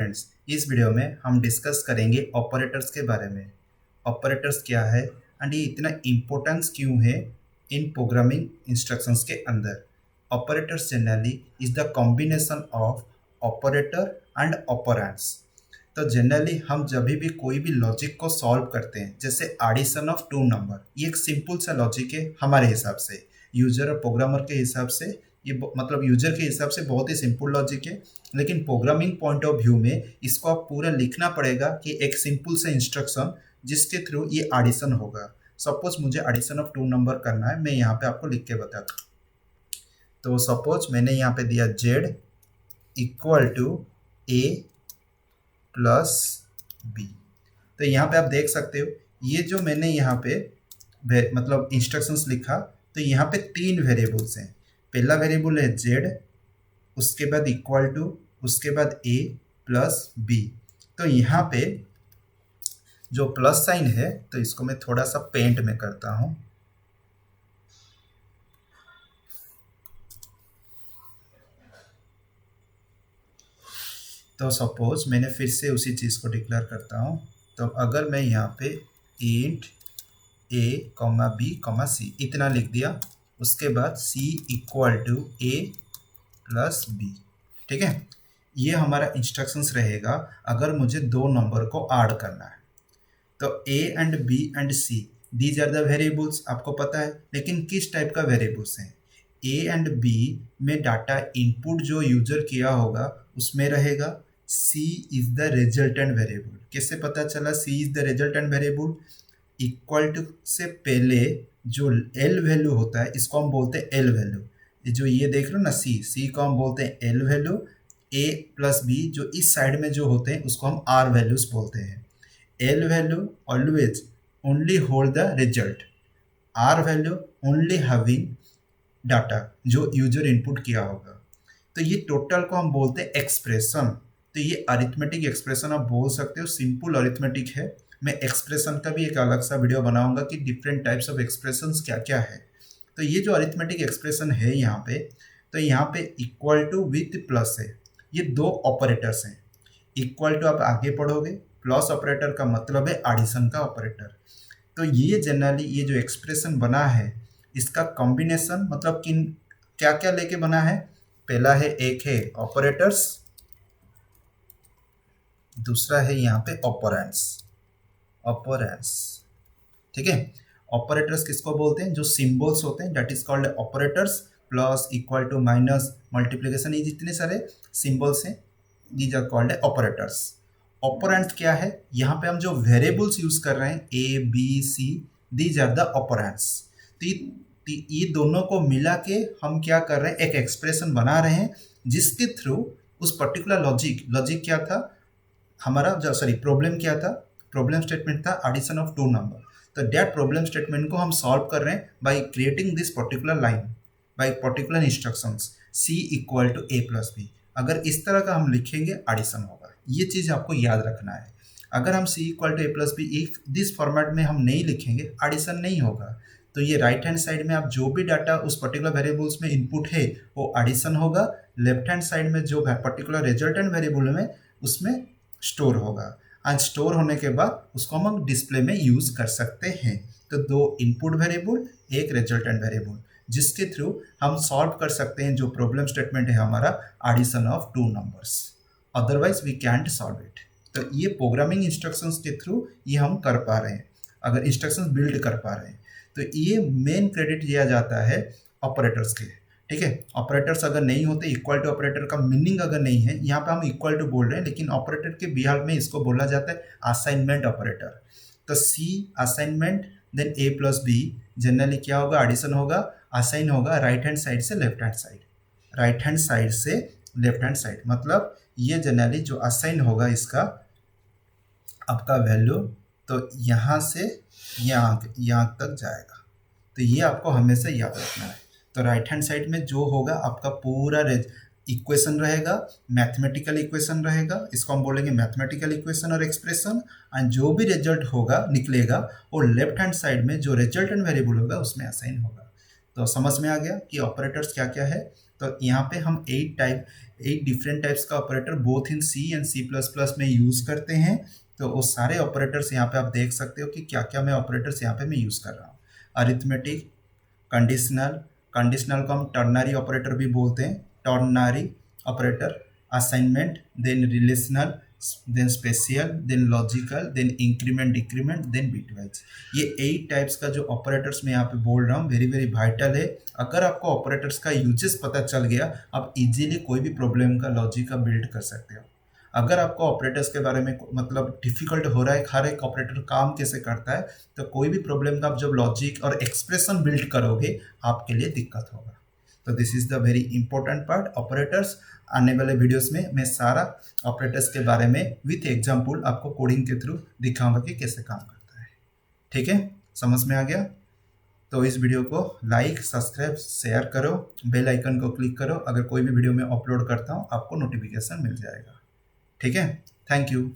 Friends, इस video में हम डिस्कस करेंगे ऑपरेटर्स के बारे में। ऑपरेटर्स क्या है एंड ये इतना इम्पोर्टेंस क्यों है इन प्रोग्रामिंग इंस्ट्रक्शंस के अंदर। Operators generally is the combination of operator and operands. तो जनरली हम जब भी कोई भी लॉजिक को सॉल्व करते हैं, जैसे एडिशन ऑफ टू नंबर, ये एक सिंपल सा लॉजिक है हमारे हिसाब से, यूजर और प्रोग्रामर के हिसाब से ये मतलब यूजर के हिसाब से बहुत ही सिंपल लॉजिक है। लेकिन प्रोग्रामिंग पॉइंट ऑफ व्यू में इसको आप पूरा लिखना पड़ेगा कि एक सिंपल से इंस्ट्रक्शन जिसके थ्रू ये एडिशन होगा। सपोज मुझे एडिशन ऑफ टू नंबर करना है, मैं यहाँ पे आपको लिख के बताता हूँ। तो सपोज मैंने यहाँ पे दिया z equal to a plus b। तो यहाँ पे आप देख सकते हो, ये जो मैंने यहाँ पे मतलब इंस्ट्रक्शंस लिखा, तो यहाँ पे तीन वेरिएबल्स हैं। पहला वेरिएबल है z, उसके बाद इक्वल टू, उसके बाद a प्लस b। तो यहाँ पे जो प्लस साइन है, तो इसको मैं थोड़ा सा पेंट में करता हूँ। तो सपोज मैंने फिर से उसी चीज़ को डिक्लेयर करता हूँ। तो अगर मैं यहाँ पे int a comma b comma c इतना लिख दिया, उसके बाद c equal to a plus b, ठीक है। ये हमारा इंस्ट्रक्शंस रहेगा अगर मुझे दो नंबर को ऐड करना है। तो a and b and c these are the variables, आपको पता है। लेकिन किस टाइप का वेरिएबल्स हैं? a एंड b में डाटा इनपुट जो यूजर किया होगा उसमें रहेगा। c is the resultant variable. कैसे पता चला c is the resultant variable? Equal to से पहले जो l वैल्यू होता है इसको हम बोलते हैं l वैल्यू। जो ये देख लो ना c को हम बोलते हैं l value. a plus b जो इस साइड में जो होते हैं उसको हम r वैल्यूज बोलते हैं। L value always only hold the result, R value only having data जो यूजर इनपुट किया होगा। तो ये टोटल को हम बोलते हैं एक्सप्रेशन। तो ये अरिथमेटिक एक्सप्रेशन आप बोल सकते हो, सिंपल अरिथमेटिक है। मैं एक्सप्रेशन का भी एक अलग सा वीडियो बनाऊंगा कि डिफरेंट टाइप्स ऑफ एक्सप्रेशंस क्या क्या है। तो ये जो अरिथमेटिक एक्सप्रेशन है यहाँ पे, तो यहाँ पे इक्वल टू विथ प्लस है, ये दो ऑपरेटर्स हैं। इक्वल टू आप आगे पढ़ोगे, प्लस ऑपरेटर का मतलब है एडिशन का ऑपरेटर। तो ये जनरली ये जो एक्सप्रेशन बना है इसका कॉम्बिनेशन मतलब किन क्या क्या लेके बना है? पहला है, एक है ऑपरेटर्स, दूसरा है यहाँ पे ऑपरेंड्स। ठीक है। ऑपरेटर्स किसको बोलते हैं? जो सिंबल्स होते हैं, that is called operators. Plus, equal to, minus, multiplication, ये जितने सारे सिंबल्स हैं these are called operators. Operand क्या है? यहाँ पे हम जो वेरिएबल्स यूज कर रहे हैं A B C, these are the operands. तो ये दोनों को मिला के हम क्या कर रहे हैं? एक एक्सप्रेशन बना रहे हैं जिसके थ्रू उस पर्टिकुलर लॉजिक क्या था हमारा, जो प्रॉब्लम क्या था? प्रॉब्लम स्टेटमेंट था एडिशन ऑफ टू नंबर। तो दैट प्रॉब्लम स्टेटमेंट को हम सॉल्व कर रहे हैं by creating this particular line, by particular instructions c equal to a plus B. अगर इस तरह का हम लिखेंगे एडिशन होगा। ये चीज़ आपको याद रखना है। अगर हम c equal to a plus B if this format में हम नहीं लिखेंगे, एडिशन नहीं होगा। तो ये राइट हैंड साइड में आप जो भी डाटा उस पर्टिकुलर वेरिएबल्स में इनपुट है वो एडिशन होगा। लेफ्ट हैंड साइड में जो पर्टिकुलर रिजल्टेंट वेरिएबल में उसमें स्टोर होगा। एंड स्टोर होने के बाद उसको हम डिस्प्ले में यूज कर सकते हैं। तो दो इनपुट वेरिएबल, एक रिजल्टेंट वेरिएबल, जिसके थ्रू हम सॉल्व कर सकते हैं जो प्रॉब्लम स्टेटमेंट है हमारा, addition of two numbers. Otherwise we can't solve it. तो ये प्रोग्रामिंग इंस्ट्रक्शंस के थ्रू ये हम कर पा रहे हैं, अगर इंस्ट्रक्शंस बिल्ड कर पा रहे हैं। तो ये मेन क्रेडिट दिया जाता है ऑपरेटर्स के, ठीक है। ऑपरेटर्स अगर नहीं होते, इक्वल टू ऑपरेटर का मीनिंग अगर नहीं है, यहाँ पे हम इक्वल टू बोल रहे हैं लेकिन ऑपरेटर के बिहार में इसको बोला जाता है असाइनमेंट ऑपरेटर। तो सी असाइनमेंट, देन ए प्लस बी, जनरली क्या होगा? एडिशन होगा, असाइन होगा राइट हैंड साइड से left hand side, right hand side से लेफ्ट हैंड साइड। मतलब ये जनरली जो असाइन होगा इसका आपका वैल्यू, तो यहाँ से यहाँ तक जाएगा। तो ये आपको हमेशा याद रखना है। तो राइट हैंड साइड में जो होगा आपका पूरा इक्वेशन रहेगा, मैथमेटिकल इक्वेशन रहेगा, इसको हम बोलेंगे मैथमेटिकल इक्वेशन और एक्सप्रेशन। एंड जो भी रिजल्ट होगा निकलेगा वो लेफ्ट हैंड साइड में जो रिजल्टेंट वेरिएबल होगा उसमें असाइन होगा। तो समझ में आ गया कि ऑपरेटर्स क्या क्या है। तो यहाँ पे हम 8 टाइप 8 डिफरेंट टाइप्स का operator both in C and C plus plus में यूज़ करते हैं। तो वो सारे ऑपरेटर्स यहाँ पे आप देख सकते हो कि क्या क्या मैं ऑपरेटर्स यहाँ पे मैं यूज़ कर रहा हूँ। अरिथमेटिक, कंडीशनल, कंडीशनल को हम टर्नरी ऑपरेटर भी बोलते हैं, ternary operator, assignment, then relational, then special, then logical, then increment decrement, then bitwise. ये 8 टाइप्स का जो ऑपरेटर्स मैं यहाँ पे बोल रहा हूँ वेरी वेरी वाइटल है। अगर आपको ऑपरेटर्स का यूजेस पता चल गया, आप इजीली कोई भी प्रॉब्लम का लॉजिक का बिल्ड कर सकते हो। अगर आपको ऑपरेटर्स के बारे में मतलब डिफिकल्ट हो रहा है हर एक ऑपरेटर काम कैसे करता है, तो कोई भी प्रॉब्लम का आप जब लॉजिक और एक्सप्रेशन बिल्ड करोगे आपके लिए दिक्कत होगा। तो this is the very important part operators. आने वाले वीडियोस में मैं सारा ऑपरेटर्स के बारे में विथ एग्जाम्पल आपको कोडिंग के थ्रू दिखाऊंगा कि कैसे काम करता है। ठीक है, समझ में आ गया? तो इस वीडियो को लाइक, सब्सक्राइब, शेयर करो, बेल आइकन को क्लिक करो। अगर कोई भी वीडियो मैं अपलोड करता हूँ आपको नोटिफिकेशन मिल जाएगा। ठीक है, थैंक यू।